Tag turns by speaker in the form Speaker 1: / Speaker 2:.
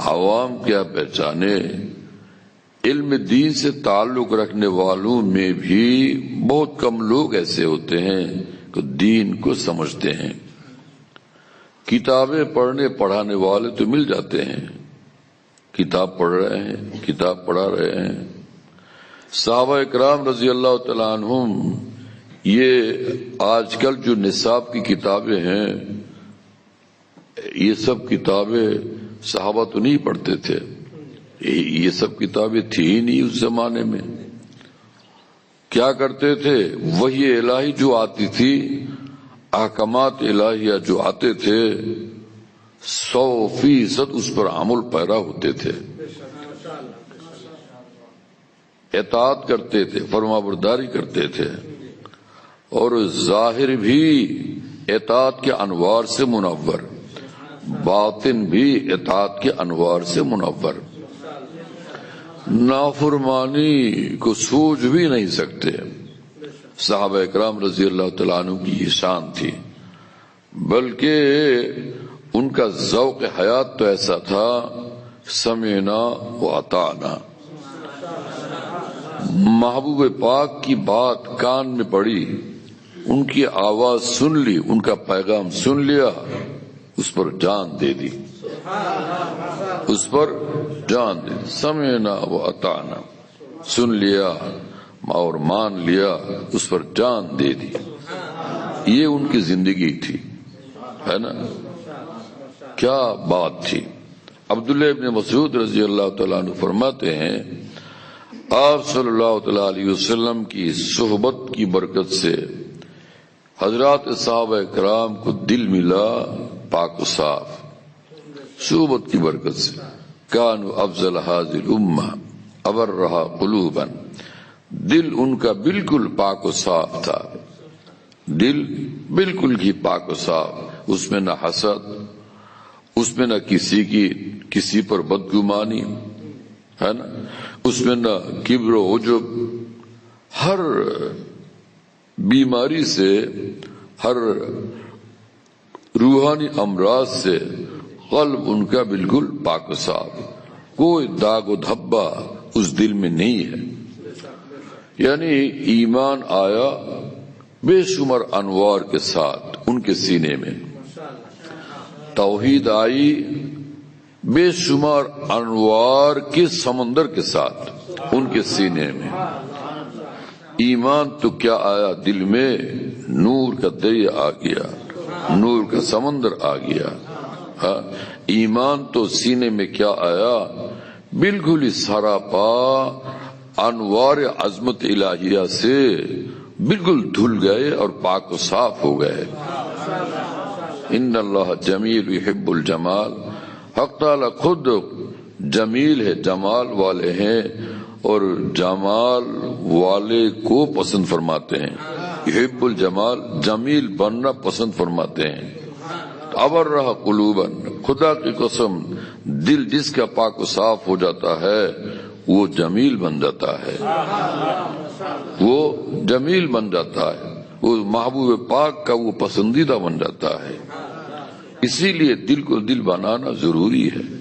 Speaker 1: عوام کیا پہچانے، علم دین سے تعلق رکھنے والوں میں بھی بہت کم لوگ ایسے ہوتے ہیں کہ دین کو سمجھتے ہیں۔ کتابیں پڑھنے پڑھانے والے تو مل جاتے ہیں، کتاب پڑھ رہے ہیں، کتاب پڑھا رہے ہیں۔ صحابہ اکرام رضی اللہ تعالیٰ عنہم، یہ آج کل جو نصاب کی کتابیں ہیں، یہ سب کتابیں صحابہ تو نہیں پڑھتے تھے، یہ سب کتابیں تھی ہی نہیں اس زمانے میں۔ کیا کرتے تھے؟ وحی الہی جو آتی تھی، احکامات الہیہ جو آتے تھے، 100% اس پر عمل پیرا ہوتے تھے، اطاعت کرتے تھے، فرما برداری کرتے تھے، اور ظاہر بھی اطاعت کے انوار سے منور، باطن بھی اطاعت کے انوار سے منور۔ نافرمانی کو سوچ بھی نہیں سکتے۔ صحابہ اکرام رضی اللہ تعالیٰ عنہ کی یہ شان تھی، بلکہ ان کا ذوق حیات تو ایسا تھا، سمعنا و اطعنا۔ محبوب پاک کی بات کان میں پڑی، ان کی آواز سن لی، ان کا پیغام سن لیا، اس پر جان دے دی، اس پر جان دے دی۔ سمعنا و اطعنا، سن لیا اور مان لیا، اس پر جان دے دی۔ یہ ان کی زندگی تھی، ہے نا؟ کیا بات تھی۔ عبداللہ ابن مسعود رضی اللہ تعالیٰ عنہ فرماتے ہیں، آپ صلی اللہ تعالیٰ علیہ وسلم کی صحبت کی برکت سے حضرات صحابہ کرام کو دل ملا پاک و صاف، صحبت کی برکت سے۔ کانوا افضل هذه الامہ ابرھا قلوبا، دل ان کا بالکل پاک و صاف تھا، دل بالکل ہی پاک و صاف، اس میں نہ حسد، اس میں نہ کسی پر بدگمانی، ہے نا، اس میں نہ کبر و عجب۔ ہر بیماری سے، ہر روحانی امراض سے قلب ان کا بالکل پاک و صاف، کوئی داغ و دھبا اس دل میں نہیں ہے۔ یعنی ایمان آیا بے شمار انوار کے ساتھ ان کے سینے میں، توحید آئی بے شمار انوار کے سمندر کے ساتھ ان کے سینے میں۔ ایمان تو کیا آیا دل میں، نور کا دریا آ گیا، نور کا سمندر آ گیا۔ ایمان تو سینے میں کیا آیا، بالکل ہی سراپا انوار عظمت الہیہ سے بالکل دھل گئے اور پاک و صاف ہو گئے۔ ان اللہ جمیل یحب الجمال، حق تعالی خود جمیل ہے، جمال والے ہیں، اور جمال والے کو پسند فرماتے ہیں۔ یحب الجمال، جمیل بننا پسند فرماتے ہیں۔ ابرھا قلوبا، خدا کی قسم دل جس کا پاک و صاف ہو جاتا ہے وہ جمیل بن جاتا ہے، وہ جمیل بن جاتا ہے، وہ محبوب پاک کا وہ پسندیدہ بن جاتا ہے۔ اسی لیے دل کو دل بنانا ضروری ہے۔